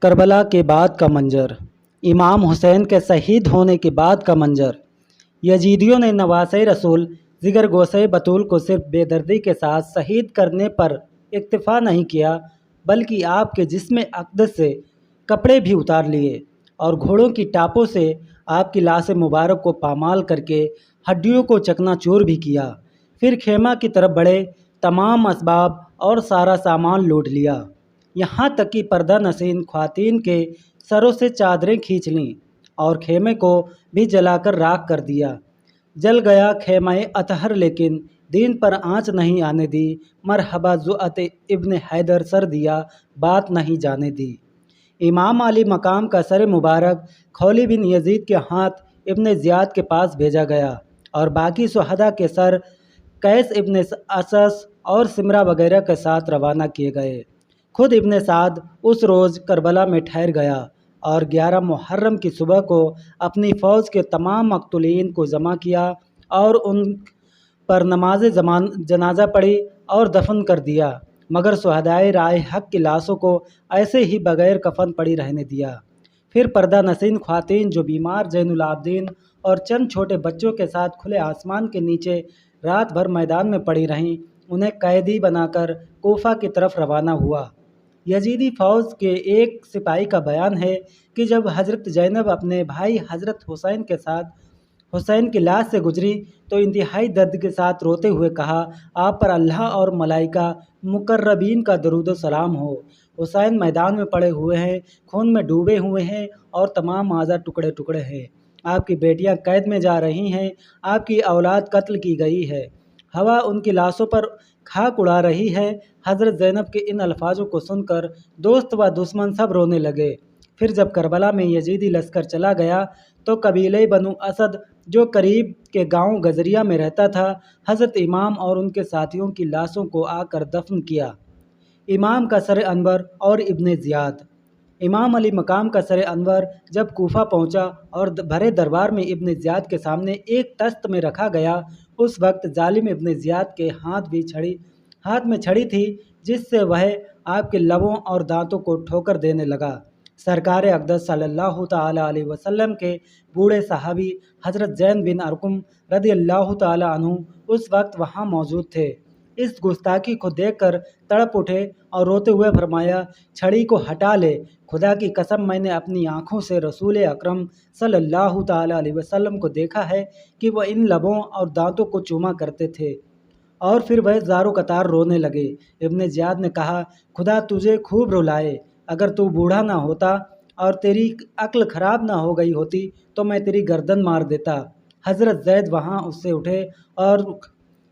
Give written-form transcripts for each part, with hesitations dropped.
کربلا کے بعد کا منظر، امام حسین کے شہید ہونے کے بعد کا منظر۔ یزیدیوں نے نواسۂ رسول جگر گوشہ بطول کو صرف بے دردی کے ساتھ شہید کرنے پر اکتفا نہیں کیا، بلکہ آپ کے جسم اقدس سے کپڑے بھی اتار لیے اور گھوڑوں کی ٹاپوں سے آپ کی لاش مبارک کو پامال کر کے ہڈیوں کو چکنا چور بھی کیا۔ پھر خیمہ کی طرف بڑھے، تمام اسباب اور سارا سامان لوٹ لیا، یہاں تک کہ پردہ نشین خواتین کے سروں سے چادریں کھینچ لیں اور خیمے کو بھی جلا کر راکھ کر دیا۔ جل گیا خیمہ اطہر، لیکن دین پر آنچ نہیں آنے دی۔ مرحبا ذوات ابن حیدر، سر دیا بات نہیں جانے دی۔ امام علی مقام کا سر مبارک خولی بن یزید کے ہاتھ ابن زیاد کے پاس بھیجا گیا اور باقی شہداء کے سر قیس ابن اسس اور سمرہ وغیرہ کے ساتھ روانہ کیے گئے۔ خود ابن سعد اس روز کربلا میں ٹھہر گیا اور 11 محرم کی صبح کو اپنی فوج کے تمام مقتولین کو جمع کیا اور ان پر نماز جنازہ پڑھی اور دفن کر دیا، مگر شہدائے راہ حق کی لاشوں کو ایسے ہی بغیر کفن پڑی رہنے دیا۔ پھر پردہ نشین خواتین جو بیمار زین العابدین اور چند چھوٹے بچوں کے ساتھ کھلے آسمان کے نیچے رات بھر میدان میں پڑی رہیں، انہیں قیدی بنا کر کوفہ کی طرف روانہ ہوا۔ یزیدی فوج کے ایک سپاہی کا بیان ہے کہ جب حضرت زینب اپنے بھائی حضرت حسین کے ساتھ حسین کی لاش سے گزری تو انتہائی درد کے ساتھ روتے ہوئے کہا، آپ پر اللہ اور ملائکہ مقربین کا درود و سلام ہو۔ حسین میدان میں پڑے ہوئے ہیں، خون میں ڈوبے ہوئے ہیں اور تمام اعضاء ٹکڑے ٹکڑے ہیں۔ آپ کی بیٹیاں قید میں جا رہی ہیں، آپ کی اولاد قتل کی گئی ہے، ہوا ان کی لاشوں پر خاک اڑا رہی ہے۔ حضرت زینب کے ان الفاظوں کو سن کر دوست و دشمن سب رونے لگے۔ پھر جب کربلا میں یزیدی لشکر چلا گیا تو قبیلہ بنو اسد جو قریب کے گاؤں گجریہ میں رہتا تھا، حضرت امام اور ان کے ساتھیوں کی لاشوں کو آ کر دفن کیا۔ امام کا سر انور اور ابن زیاد۔ امام علی مقام کا سر انور جب کوفہ پہنچا اور بھرے دربار میں ابن زیاد کے سامنے ایک تخت میں رکھا گیا، اس وقت ظالم ابن زیاد کے ہاتھ میں چھڑی تھی، جس سے وہ آپ کے لبوں اور دانتوں کو ٹھوکر دینے لگا۔ سرکار اقدس صلی اللہ تعالیٰ علیہ وسلم کے بوڑھے صحابی حضرت زید بن ارقم رضی اللہ تعالیٰ عنہ اس وقت وہاں موجود تھے۔ اس گستاخی کو دیکھ کر تڑپ اٹھے اور روتے ہوئے فرمایا، چھڑی کو ہٹا لے، خدا کی قسم میں نے اپنی آنکھوں سے رسول اکرم صلی اللہ تعالیٰ علیہ وسلم کو دیکھا ہے کہ وہ ان لبوں اور دانتوں کو چوما کرتے تھے۔ اور پھر وہ زاروں قطار رونے لگے۔ ابن زیاد نے کہا، خدا تجھے خوب رلائے، اگر تو بوڑھا نہ ہوتا اور تیری عقل خراب نہ ہو گئی ہوتی تو میں تیری گردن مار دیتا۔ حضرت زید وہاں اس سے اٹھے اور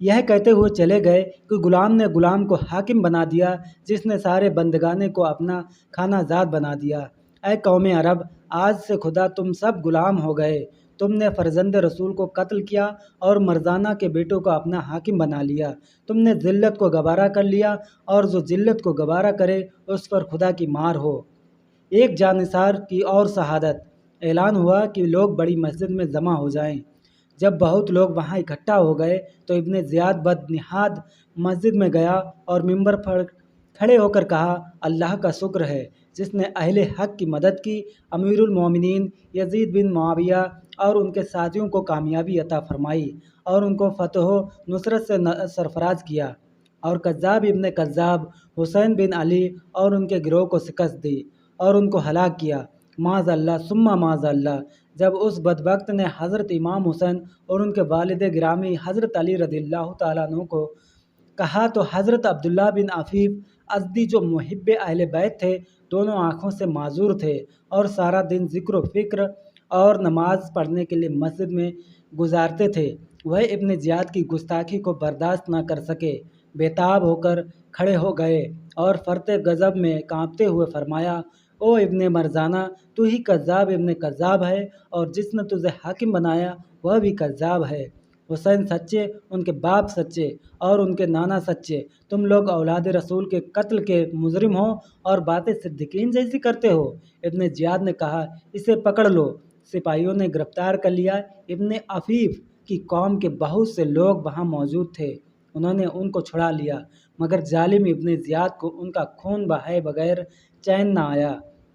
یہ کہتے ہوئے چلے گئے کہ غلام نے غلام کو حاکم بنا دیا، جس نے سارے بندگانے کو اپنا کھانا زاد بنا دیا۔ اے قوم عرب، آج سے خدا تم سب غلام ہو گئے۔ تم نے فرزند رسول کو قتل کیا اور مرزانہ کے بیٹوں کو اپنا حاکم بنا لیا۔ تم نے ذلت کو گوارا کر لیا، اور جو ذلت کو گوارا کرے اس پر خدا کی مار ہو۔ ایک جانثار کی اور شہادت۔ اعلان ہوا کہ لوگ بڑی مسجد میں جمع ہو جائیں۔ جب بہت لوگ وہاں اکٹھا ہو گئے تو ابن زیاد بدنہاد مسجد میں گیا اور ممبر پر کھڑے ہو کر کہا، اللہ کا شکر ہے جس نے اہل حق کی مدد کی، امیر المومنین یزید بن معاویہ اور ان کے ساتھیوں کو کامیابی عطا فرمائی اور ان کو فتح و نصرت سے سرفراز کیا، اور کذاب ابن کذاب حسین بن علی اور ان کے گروہ کو شکست دی اور ان کو ہلاک کیا۔ معاذ اللہ ثم معاذ اللہ۔ جب اس بدبخت نے حضرت امام حسین اور ان کے والد گرامی حضرت علی رضی اللہ تعالیٰ عنہ کو کہا تو حضرت عبداللہ بن عفیف ازدی جو محب اہل بیت تھے، دونوں آنکھوں سے معذور تھے اور سارا دن ذکر و فکر اور نماز پڑھنے کے لیے مسجد میں گزارتے تھے، وہ ابن زیاد کی گستاخی کو برداشت نہ کر سکے، بے تاب ہو کر کھڑے ہو گئے اور فرط غضب میں کانپتے ہوئے فرمایا، او ابن مرزانہ، تو ہی کذاب ابن کذاب ہے اور جس نے تجھے حاکم بنایا وہ بھی کذاب ہے۔ حسین سچے، ان کے باپ سچے اور ان کے نانا سچے، تم لوگ اولاد رسول کے قتل کے مجرم ہو اور باتیں صدیقین جیسی کرتے ہو۔ ابن زیاد نے کہا، اسے پکڑ لو۔ سپاہیوں نے گرفتار کر لیا۔ ابن عفیف کی قوم کے بہت سے لوگ وہاں موجود تھے، انہوں نے ان کو چھڑا لیا، مگر ظالم ابن زیاد کو ان کا خون بہائے بغیر چین نہ آیا۔